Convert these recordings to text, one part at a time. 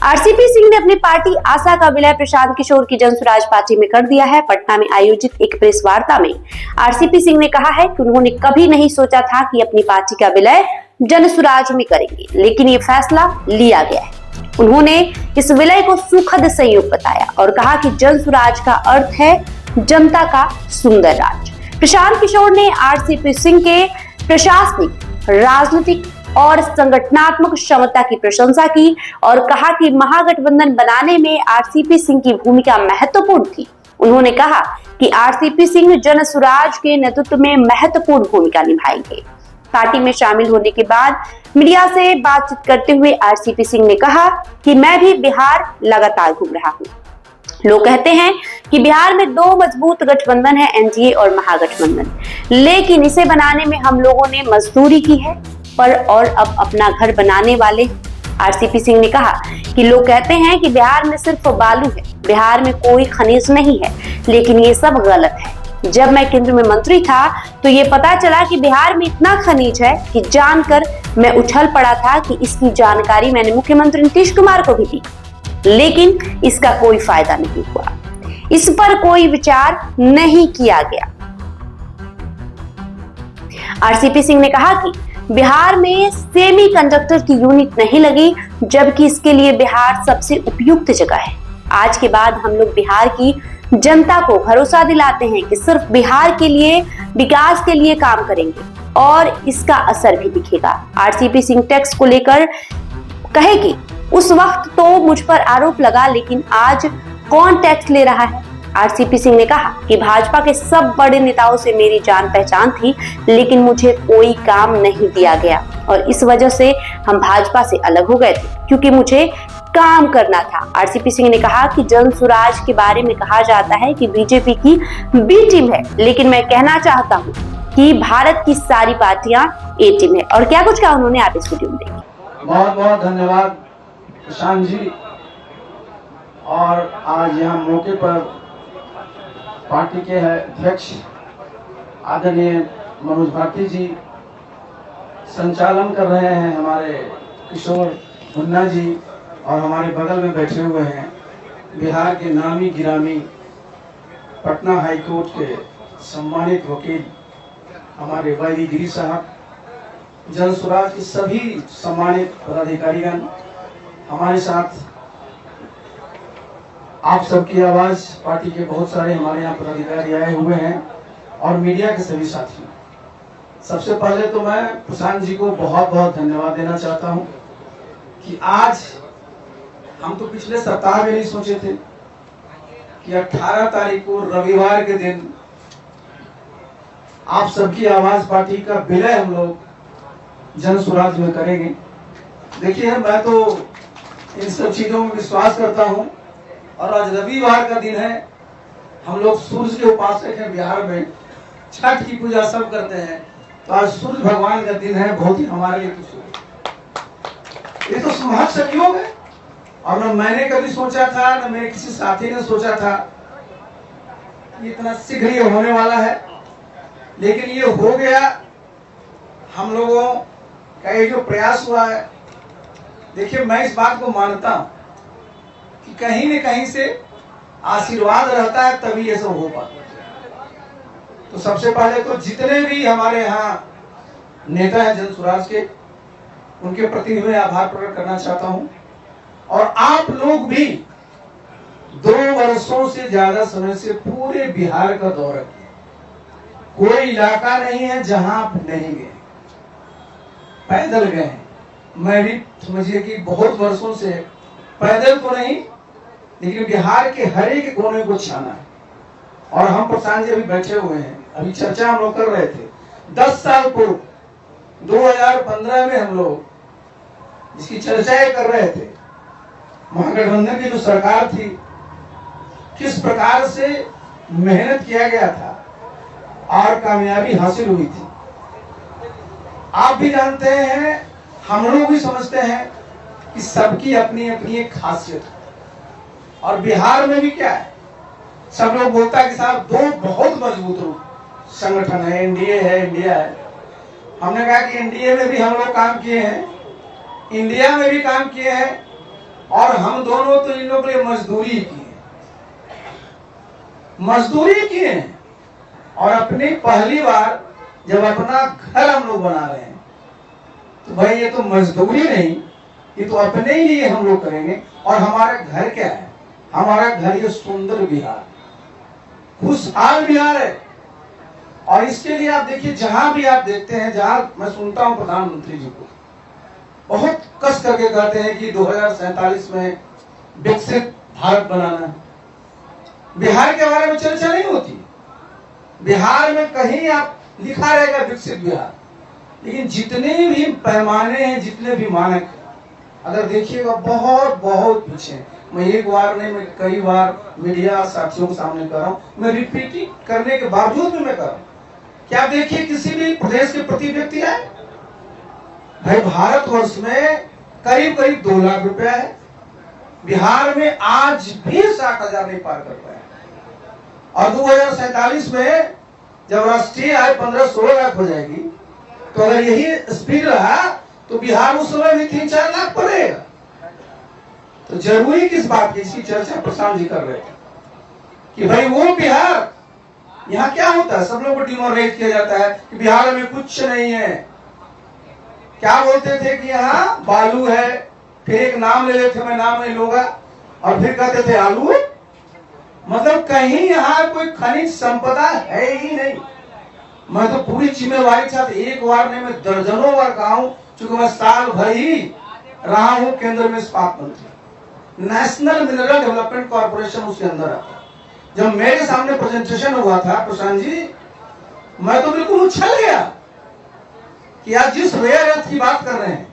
RCP Singh ने अपनी party आशा का विलय प्रशांत किशोर की जनसुराज पार्टी में कर दिया है। पटना में आयोजित एक प्रेस वार्ता में आरसीपी सिंह ने कहा है कि उन्होंने कभी नहीं सोचा था कि अपनी पार्टी का विलय जनसुराज में करेंगे, लेकिन ये फैसला लिया गया है। उन्होंने इस विलय को सुखद संयोग बताया और कहा कि जनसुराज का अर्थ है जनता का सुंदर राज। प्रशांत किशोर ने आरसीपी सिंह के प्रशासनिक, राजनीतिक और संगठनात्मक क्षमता की प्रशंसा की और कहा कि महागठबंधन बनाने में आरसीपी सिंह की भूमिका महत्वपूर्ण थी। उन्होंने कहा कि आरसीपी सिंह जनसुराज के नेतृत्व में महत्वपूर्ण भूमिका निभाएंगे। पार्टी में शामिल होने के बाद मीडिया से बातचीत करते हुए आरसीपी सिंह ने कहा कि मैं भी बिहार लगातार घूम रहा हूँ। लोग कहते हैं कि बिहार में दो मजबूत गठबंधन है, एनडीए और महागठबंधन, लेकिन इसे बनाने में हम लोगों ने मजदूरी की है पर और अब अपना घर बनाने वाले। आरसीपी सिंह ने कहा कि लोग कहते हैं कि बिहार में सिर्फ बालू है, बिहार में कोई खनिज नहीं है, लेकिन ये सब गलत है। जब मैं केंद्र में मंत्री था तो ये पता चला कि बिहार में इतना खनिज है कि जानकर मैं उछल पड़ा था कि इसकी जानकारी मैंने मुख्यमंत्री नीतीश कुमार को भी दी, लेकिन इसका कोई फायदा नहीं हुआ, इस पर कोई विचार नहीं किया गया। आरसीपी सिंह ने कहा कि बिहार में सेमीकंडक्टर की यूनिट नहीं लगी, जबकि इसके लिए बिहार सबसे उपयुक्त जगह है। आज के बाद हम लोग बिहार की जनता को भरोसा दिलाते हैं कि सिर्फ बिहार के लिए, विकास के लिए काम करेंगे और इसका असर भी दिखेगा। आरसीपी सिंह टैक्स को लेकर कहे कि उस वक्त तो मुझ पर आरोप लगा, लेकिन आज कौन टैक्स ले रहा है। आरसीपी सिंह ने कहा कि भाजपा के सब बड़े नेताओं से मेरी जान पहचान थी, लेकिन मुझे कोई काम नहीं दिया गया और इस वजह से हम भाजपा से अलग हो गए थे, क्योंकि मुझे काम करना था। आरसीपी सिंह ने कहा कि जनसुराज के बारे में कहा जाता है कि बीजेपी की बी टीम है, लेकिन मैं कहना चाहता हूँ कि भारत की सारी पार्टियां ए टीम है। और क्या कुछ कहा उन्होंने, आप इस वीडियो में देखिए। बहुत बहुत धन्यवाद प्रशांत जी। और आज यहाँ मौके पर पार्टी के अध्यक्ष आदरणीय मनोज भारती जी संचालन कर रहे हैं, हमारे किशोर मुन्ना जी, और हमारे बगल में बैठे हुए हैं बिहार के नामी गिरामी पटना हाई कोर्ट के सम्मानित वकील हमारे वैरी गिरी साहब, जनसुराज के सभी सम्मानित पदाधिकारीगण हमारे साथ, आप सबकी आवाज, पार्टी के बहुत सारे हमारे यहाँ पदाधिकारी आए हुए हैं और मीडिया के सभी साथी। सबसे पहले तो मैं प्रशांत जी को बहुत बहुत धन्यवाद देना चाहता हूँ कि आज हम तो पिछले सप्ताह में नहीं सोचे थे कि 18 तारीख को रविवार के दिन आप सबकी आवाज पार्टी का विलय हम लोग जनसुराज में करेंगे। देखिए, मैं तो इन सब चीजों में विश्वास करता हूँ और आज रविवार का दिन है, हम लोग सूर्य के उपासक हैं, बिहार में छठ की पूजा सब करते हैं, तो आज सूर्य भगवान का दिन है, बहुत ही हमारे लिए ये तो सुहाग संयोग है। और न मैंने कभी सोचा था, न मेरे किसी साथी ने सोचा था कि इतना शीघ्र ये होने वाला है, लेकिन ये हो गया। हम लोगों का ये जो प्रयास हुआ है, देखिए मैं इस बात को मानता हूं कि कहीं न कहीं से आशीर्वाद रहता है, तभी ये सब हो पाता है। तो सबसे पहले तो जितने भी हमारे यहाँ नेता हैं जनसुराज के, उनके प्रति मैं आभार प्रकट करना चाहता हूं। और आप लोग भी 2 वर्षों से ज्यादा समय से पूरे बिहार का दौरा किया, कोई इलाका नहीं है जहां आप नहीं गए, पैदल गए हैं। मैं भी समझिए कि बहुत वर्षों से पैदल तो नहीं, लेकिन बिहार के हर एक कोने को छाना है। और हम प्रशांत जी अभी बैठे हुए हैं, अभी चर्चा हम लोग कर रहे थे 10 साल पूर्व 2015 में हम लोग इसकी चर्चाएं कर रहे थे, महागठबंधन की जो सरकार थी, किस प्रकार से मेहनत किया गया था और कामयाबी हासिल हुई थी। आप भी जानते हैं, हम लोग भी समझते हैं कि सबकी अपनी अपनी एक खासियत है। और बिहार में भी क्या है, सब लोग बोलता है कि साहब 2 बहुत मजबूत संगठन है, एनडीए है, इंडिया है। हमने कहा कि एनडीए में भी हम लोग काम किए हैं, इंडिया में भी काम किए हैं, और हम दोनों तो इन लोगों के लिए मजदूरी की है और अपनी पहली बार जब अपना घर हम लोग बना रहे हैं तो भाई ये तो मजदूरी नहीं, ये तो अपने ही लिए हम लोग करेंगे। और हमारा घर क्या है? हमारा घर ये सुंदर बिहार, खुशहाल बिहार है। और इसके लिए आप देखिए, जहां भी आप देखते हैं, जहां मैं सुनता हूं प्रधानमंत्री जी को बहुत कस करके कहते हैं कि 2047 में विकसित भारत बनाना है। बिहार के बारे में चर्चा नहीं होती। बिहार में कहीं आप लिखा रहेगा विकसित बिहार, लेकिन जितने भी पैमाने हैं, जितने भी मानक अगर देखिएगा बहुत बहुत पीछे। मैं एक बार नहीं, मैं कई बार मीडिया साथियों के सामने कर रहा हूँ, मैं रिपीटिंग करने के बावजूद भी मैं कर रहा हूँ। क्या देखिए किसी भी प्रदेश के प्रति व्यक्ति है भाई, भारतवर्ष में करीब करीब 2 लाख रुपया है। बिहार में आज भी 60,000 नहीं पार कर पाया। और 2047 में जब राष्ट्रीय आय 15-16 लाख हो जाएगी, तो अगर यही स्पीड रहा तो बिहार उस समय भी 3-4 लाख पड़ेगा। तो जरूरी किस बात की इसकी चर्चा प्रशांत जी कर रहे थे कि भाई वो बिहार, यहाँ क्या होता है, सब लोगों को डिमोरलाइज किया जाता है कि बिहार में कुछ नहीं है। क्या बोलते थे कि यहाँ बालू है, फिर एक नाम ले लेते, मैं नाम नहीं लूंगा, और फिर कहते थे आलू। मतलब कहीं यहाँ कोई खनिज संपदा है ही नहीं। मैं तो पूरी जिम्मेवारी के साथ एक बार नहीं, मैं दर्जनों बार कहा हूं, चूंकि मैं साल भर ही रहा हूं केंद्र में इस्पात मंत्री। नेशनल मिनरल डेवलपमेंट कॉर्पोरेशन उसके अंदर आता है। जब मेरे सामने प्रेजेंटेशन हुआ था प्रशांत जी, मैं तो बिल्कुल उछल गया कि आज जिस रेयर अर्थ की बात कर रहे हैं,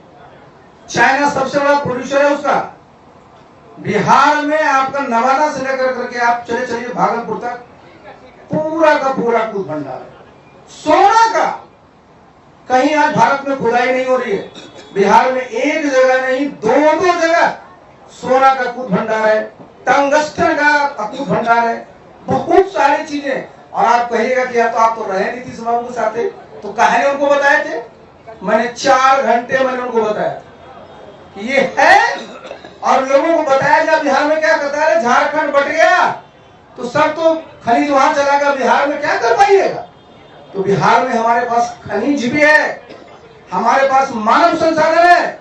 चाइना सबसे बड़ा प्रोड्यूसर है उसका, बिहार में आपका नवादा से लेकर करके आप चले चलिए भागलपुर तक पूरा का पूरा कूद भंडार है सोना का। कहीं आज भारत में खुदाई नहीं हो रही है, बिहार में एक जगह नहीं 2-2 जगह सोना का कूद भंडार है, टंगस्टन का कूद भंडार है, बहुत सारी चीजें। और आप कहिएगा कि या तो आप तो रहे नीतीश बाबू के साथ, तो कहानी उनको बताए थे। मैंने 4 घंटे मैंने उनको बताया कि ये है, और लोगों को बताया जब बिहार में क्या कहता है, झारखंड बट गया तो सब तो खनिज वहां चला गया, बिहार में क्या कर पाइएगा। तो बिहार में हमारे पास खनिज भी है, हमारे पास मानव संसाधन है,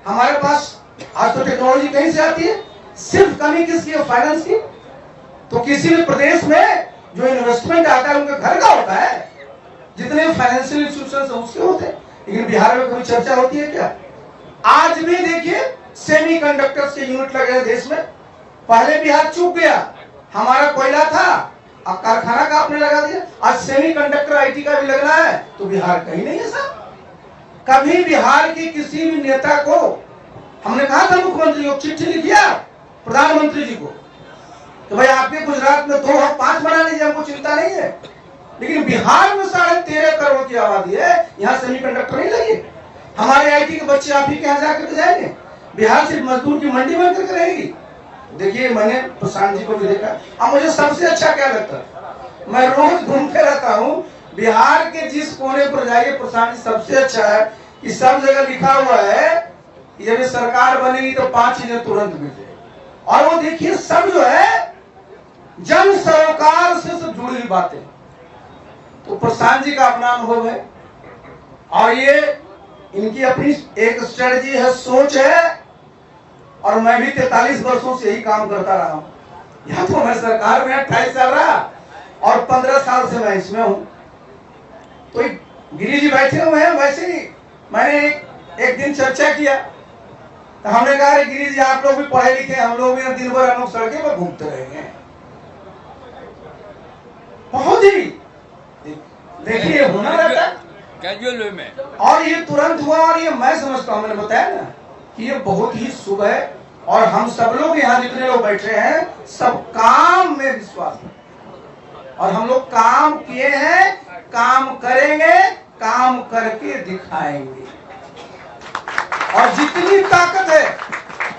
हमारे पास आज तो टेक्नोलॉजी कहीं से आती है। सिर्फ कमी किसकी है? फाइनेंस की। तो किसी भी प्रदेश में जो इन्वेस्टमेंट आता है उनके घर का होता है, जितने फाइनेंशियल इंस्टीट्यूशन उसके होते हैं। लेकिन बिहार में कोई चर्चा होती है क्या? आज भी देखिए सेमीकंडक्टर्स के यूनिट लगे हैं देश में। पहले बिहार चूक गया, हमारा कोयला था, अब कारखाना का आपने लगा दिया। आज सेमीकंडक्टर आईटी का भी लगना है, तो बिहार कहीं नहीं है साहब। कभी बिहार के किसी भी नेता को हमने कहा था, मुख्यमंत्री को चिट्ठी लिखिया प्रधानमंत्री जी को, तो भाई आपके गुजरात में 2 और 5 बना लीजिए, हमको चिंता नहीं है। लेकिन बिहार में 13.5 करोड़ की आबादी है, यहाँ सेमीकंडक्टर नहीं लगे। हमारे आईटी के बच्चे आप ही के यहाँ जाकर जाएंगे, बिहार सिर्फ मजदूर की मंडी बन करके रहेगी। देखिए मैंने प्रशांत जी को भी देखा। अब मुझे सबसे अच्छा क्या लगता है, मैं रोज घूमते रहता हूँ बिहार के जिस कोने पर जाइए, प्रशांत जी सबसे अच्छा है कि सब जगह लिखा हुआ है कि जब सरकार बनेगी तो 5 चीजें तुरंत मिल जाएगी। और वो देखिए सब जो है जन सरोकार से जुड़ी हुई बातें। तो प्रशांत जी का अपना अनुभव है, और ये इनकी अपनी एक स्ट्रेटजी है, सोच है। और मैं भी 43 वर्षों से यही काम करता रहा हूं। यहाँ तो मैं सरकार में 28 साल रहा और 15 साल से मैं इसमें हूं। तो गिरी जी बैठे हुए हैं, वैसे ही मैंने एक दिन चर्चा किया, तो हमने कहा गिरी जी आप लोग भी पढ़े लिखे, हम लोग भी दिन भर हम लोग सड़कें पर घूमते रहेंगे। बहुत ही देखिए होना रहता है कैजुअल में, और ये तुरंत हुआ। और ये मैं समझता हूं, मैंने बताया ना कि ये बहुत ही शुभ है। और हम सब लोग यहाँ जितने लोग बैठे हैं, सब काम में विश्वास है, और हम लोग काम किए हैं, काम करेंगे, काम करके दिखाएंगे। और जितनी ताकत है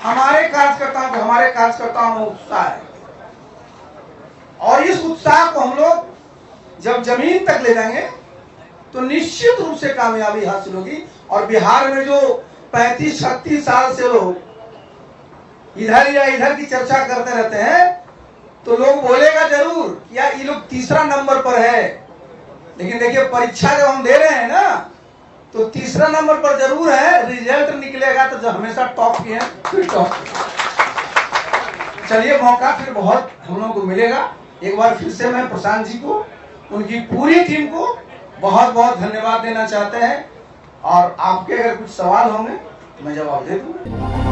हमारे कार्यकर्ताओं में उत्साह है, और इस उत्साह को हम लोग जब जमीन तक ले जाएंगे तो निश्चित रूप से कामयाबी हासिल होगी। और बिहार में जो 35-36 साल से लोग इधर या इधर की चर्चा करते रहते हैं तो लोग बोलेगा जरूर कि यार ये लोग तीसरा नंबर पर है, लेकिन देखिए परीक्षा जब हम दे रहे हैं ना तो तीसरा नंबर पर जरूर है, रिजल्ट निकलेगा तो जो हमेशा टॉप की है फिर टॉप। चलिए मौका फिर बहुत हम लोगों को मिलेगा। एक बार फिर से मैं प्रशांत जी को, उनकी पूरी टीम को बहुत बहुत धन्यवाद देना चाहते हैं, और आपके अगर कुछ सवाल होंगे तो मैं जवाब दे दूंगा।